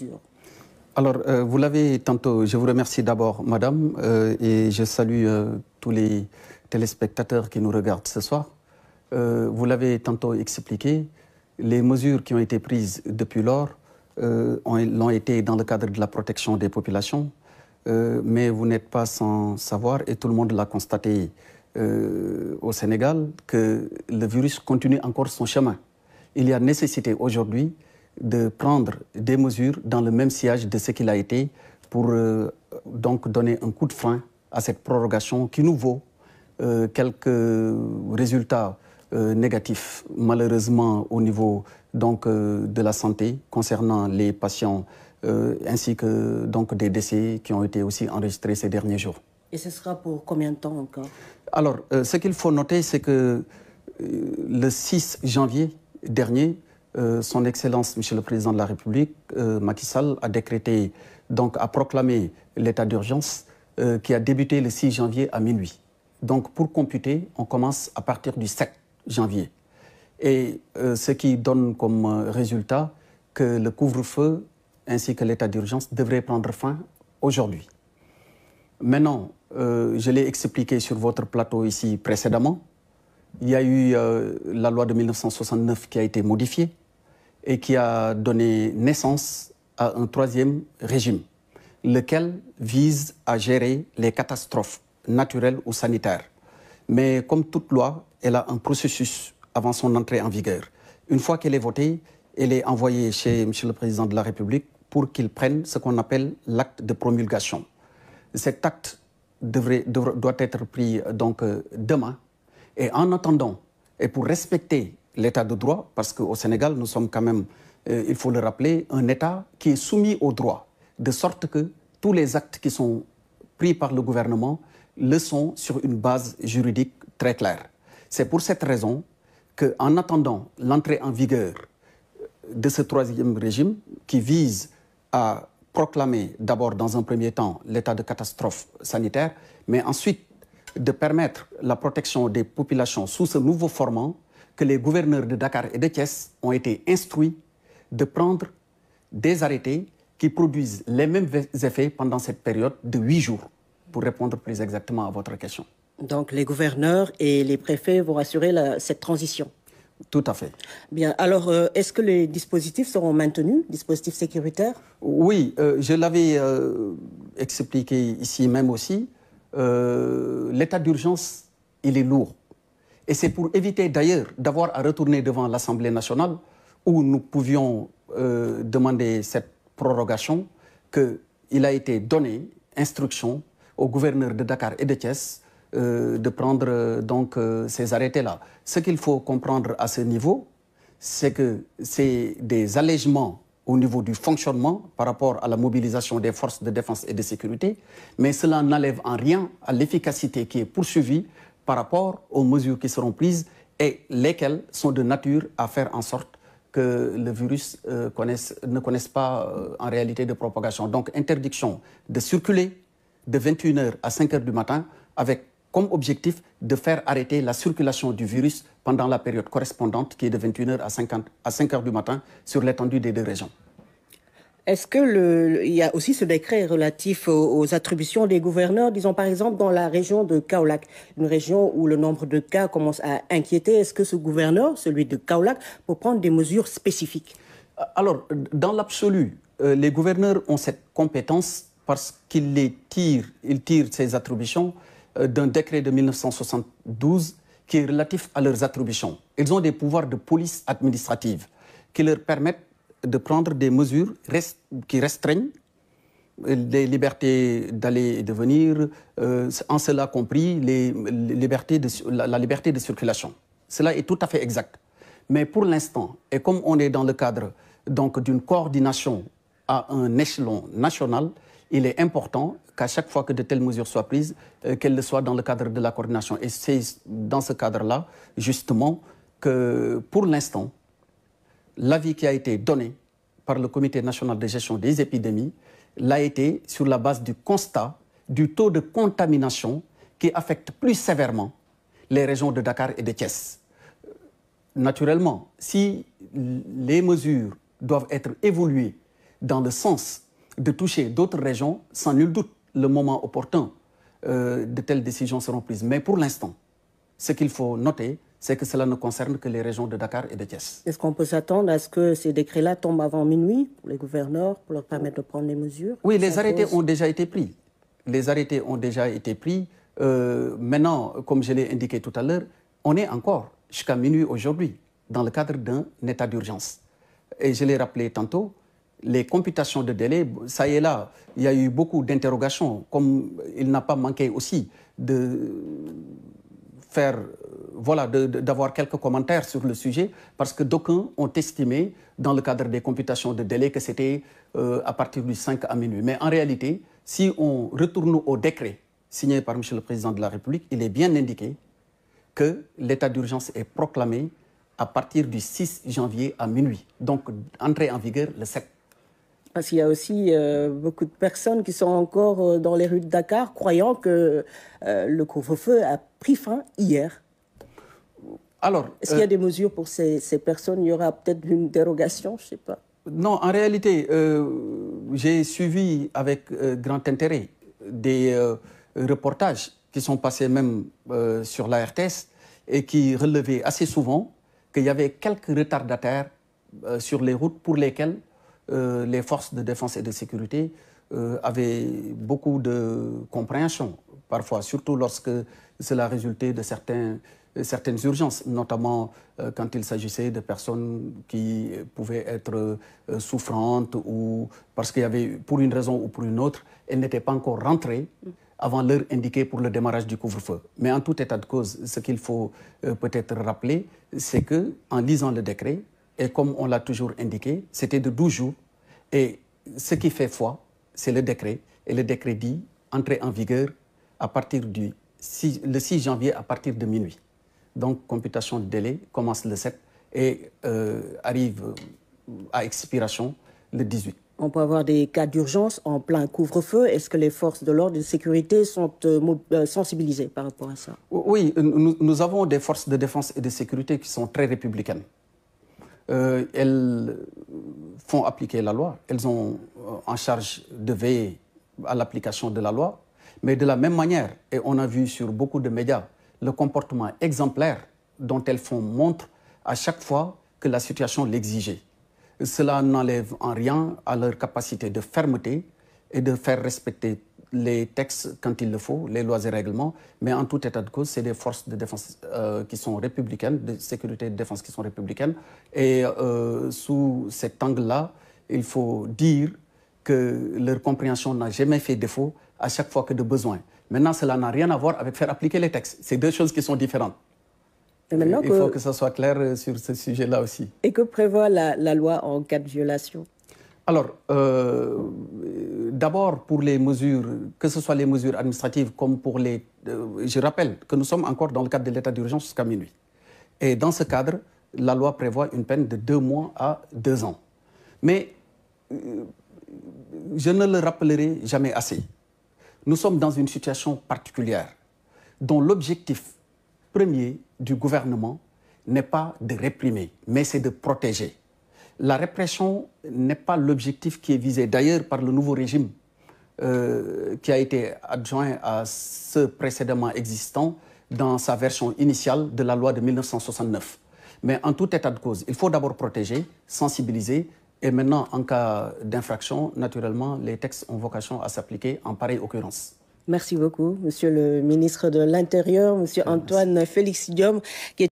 mesures? Alors, vous l'avez tantôt, je vous remercie d'abord, madame, et je salue tous les téléspectateurs qui nous regardent ce soir. Vous l'avez tantôt expliqué, les mesures qui ont été prises depuis lors l'ont été dans le cadre de la protection des populations, mais vous n'êtes pas sans savoir, et tout le monde l'a constaté au Sénégal, que le virus continue encore son chemin. Il y a nécessité aujourd'hui de prendre des mesures dans le même sillage de ce qu'il a été pour donc donner un coup de frein à cette prorogation qui nous vaut quelques résultats négatifs, malheureusement au niveau donc, de la santé concernant les patients ainsi que donc, des décès qui ont été aussi enregistrés ces derniers jours. Et ce sera pour combien de temps encore? Alors, ce qu'il faut noter, c'est que le 6 janvier dernier, Son Excellence, Monsieur le Président de la République, Macky Sall, a décrété, donc a proclamé l'état d'urgence qui a débuté le 6 janvier à minuit. Donc, pour computer, on commence à partir du 7 janvier. Et ce qui donne comme résultat que le couvre-feu ainsi que l'état d'urgence devraient prendre fin aujourd'hui. Maintenant, je l'ai expliqué sur votre plateau ici précédemment, il y a eu la loi de 1969 qui a été modifiée et qui a donné naissance à un troisième régime, lequel vise à gérer les catastrophes naturelles ou sanitaires. Mais comme toute loi, elle a un processus avant son entrée en vigueur. Une fois qu'elle est votée, elle est envoyée chez M. le Président de la République pour qu'il prenne ce qu'on appelle l'acte de promulgation. Cet acte doit être pris donc demain. Et en attendant, et pour respecter l'état de droit, parce qu'au Sénégal, nous sommes quand même, il faut le rappeler, un État qui est soumis au droit, de sorte que tous les actes qui sont pris par le gouvernement le sont sur une base juridique très claire. C'est pour cette raison qu'en attendant l'entrée en vigueur de ce troisième régime qui vise à proclamer d'abord dans un premier temps l'état de catastrophe sanitaire, mais ensuite de permettre la protection des populations sous ce nouveau format, que les gouverneurs de Dakar et de Thiès ont été instruits de prendre des arrêtés qui produisent les mêmes effets pendant cette période de 8 jours, pour répondre plus exactement à votre question. Donc les gouverneurs et les préfets vont assurer cette transition? Tout à fait. Bien, alors est-ce que les dispositifs seront maintenus, dispositifs sécuritaires? Oui, je l'avais expliqué ici même aussi. L'état d'urgence, il est lourd. Et c'est pour éviter d'ailleurs d'avoir à retourner devant l'Assemblée nationale où nous pouvions demander cette prorogation qu'il a été donné instruction aux gouverneurs de Dakar et de Thiès de prendre donc ces arrêtés-là. Ce qu'il faut comprendre à ce niveau, c'est que c'est des allègements au niveau du fonctionnement par rapport à la mobilisation des forces de défense et de sécurité, mais cela n'enlève en rien à l'efficacité qui est poursuivie par rapport aux mesures qui seront prises et lesquelles sont de nature à faire en sorte que le virus ne connaisse pas en réalité de propagation. Donc interdiction de circuler de 21h à 5h du matin avec comme objectif de faire arrêter la circulation du virus pendant la période correspondante qui est de 21h à 5h du matin sur l'étendue des deux régions. Est-ce qu'il y a aussi ce décret relatif aux attributions des gouverneurs, disons par exemple dans la région de Kaolack, une région où le nombre de cas commence à inquiéter? Est-ce que ce gouverneur, celui de Kaolack, peut prendre des mesures spécifiques? Alors, dans l'absolu, les gouverneurs ont cette compétence parce qu'ils tirent ces attributions d'un décret de 1972 qui est relatif à leurs attributions. Ils ont des pouvoirs de police administrative qui leur permettent de prendre des mesures qui restreignent les libertés d'aller et de venir, en cela compris la liberté de circulation. Cela est tout à fait exact. Mais pour l'instant, et comme on est dans le cadre d'une coordination à un échelon national, il est important qu'à chaque fois que de telles mesures soient prises, qu'elles le soient dans le cadre de la coordination. Et c'est dans ce cadre-là, justement, que pour l'instant, l'avis qui a été donné par le Comité national de gestion des épidémies l'a été sur la base du constat du taux de contamination qui affecte plus sévèrement les régions de Dakar et de Thiès. Naturellement, si les mesures doivent être évoluées dans le sens de toucher d'autres régions, sans nul doute, le moment opportun, de telles décisions seront prises. Mais pour l'instant, ce qu'il faut noter, c'est que cela ne concerne que les régions de Dakar et de Thiès. Est-ce qu'on peut s'attendre à ce que ces décrets-là tombent avant minuit pour les gouverneurs, pour leur permettre de prendre les mesures? Oui, les arrêtés ont déjà été pris. Les arrêtés ont déjà été pris. Maintenant, comme je l'ai indiqué tout à l'heure, on est encore jusqu'à minuit aujourd'hui dans le cadre d'un état d'urgence. Et je l'ai rappelé tantôt, les computations de délai, ça y est là, il y a eu beaucoup d'interrogations, comme il n'a pas manqué aussi de faire, voilà, d'avoir quelques commentaires sur le sujet, parce que d'aucuns ont estimé, dans le cadre des computations de délai, que c'était à partir du 5 à minuit. Mais en réalité, si on retourne au décret signé par M. le Président de la République, il est bien indiqué que l'état d'urgence est proclamé à partir du 6 janvier à minuit. Donc, entrée en vigueur le 7. Parce qu'il y a aussi beaucoup de personnes qui sont encore dans les rues de Dakar, croyant que le couvre-feu a pris fin hier. Alors, est-ce qu'il y a des mesures pour ces personnes? Il y aura peut-être une dérogation, je ne sais pas. Non, en réalité, j'ai suivi avec grand intérêt des reportages qui sont passés même sur la RTS et qui relevaient assez souvent qu'il y avait quelques retardataires sur les routes pour lesquels les forces de défense et de sécurité avaient beaucoup de compréhension, parfois, surtout lorsque cela résultait de certaines urgences, notamment quand il s'agissait de personnes qui pouvaient être souffrantes ou parce qu'il y avait, pour une raison ou pour une autre, elles n'étaient pas encore rentrées avant l'heure indiquée pour le démarrage du couvre-feu. Mais en tout état de cause, ce qu'il faut peut-être rappeler, c'est qu'en lisant le décret, et comme on l'a toujours indiqué, c'était de 12 jours. Et ce qui fait foi, c'est le décret. Et le décret dit entrer en vigueur à partir le 6 janvier à partir de minuit. Donc, computation de délai commence le 7 et arrive à expiration le 18. On peut avoir des cas d'urgence en plein couvre-feu. Est-ce que les forces de l'ordre et de sécurité sont sensibilisées par rapport à ça? Oui, nous avons des forces de défense et de sécurité qui sont très républicaines. Elles font appliquer la loi. Elles ont en charge de veiller à l'application de la loi. Mais de la même manière, et on a vu sur beaucoup de médias, le comportement exemplaire dont elles font montre à chaque fois que la situation l'exigeait. Cela n'enlève en rien à leur capacité de fermeté et de faire respecter les textes quand il le faut, les lois et règlements. Mais en tout état de cause, c'est des forces de défense qui sont républicaines, de sécurité et de défense qui sont républicaines. Et sous cet angle-là, il faut dire que leur compréhension n'a jamais fait défaut à chaque fois que de besoin. Maintenant, cela n'a rien à voir avec faire appliquer les textes. C'est deux choses qui sont différentes. Il faut que ça soit clair sur ce sujet-là aussi. Et que prévoit la loi en cas de violation? Alors, d'abord pour les mesures, que ce soit les mesures administratives comme pour les... je rappelle que nous sommes encore dans le cadre de l'état d'urgence jusqu'à minuit. Et dans ce cadre, la loi prévoit une peine de 2 mois à 2 ans. Mais je ne le rappellerai jamais assez. Nous sommes dans une situation particulière dont l'objectif premier du gouvernement n'est pas de réprimer, mais c'est de protéger. La répression n'est pas l'objectif qui est visé, d'ailleurs, par le nouveau régime qui a été adjoint à ce précédemment existant dans sa version initiale de la loi de 1969. Mais en tout état de cause, il faut d'abord protéger, sensibiliser, et maintenant, en cas d'infraction, naturellement, les textes ont vocation à s'appliquer en pareille occurrence. Merci beaucoup, Monsieur le ministre de l'Intérieur, Monsieur Antoine Félix Diome, qui est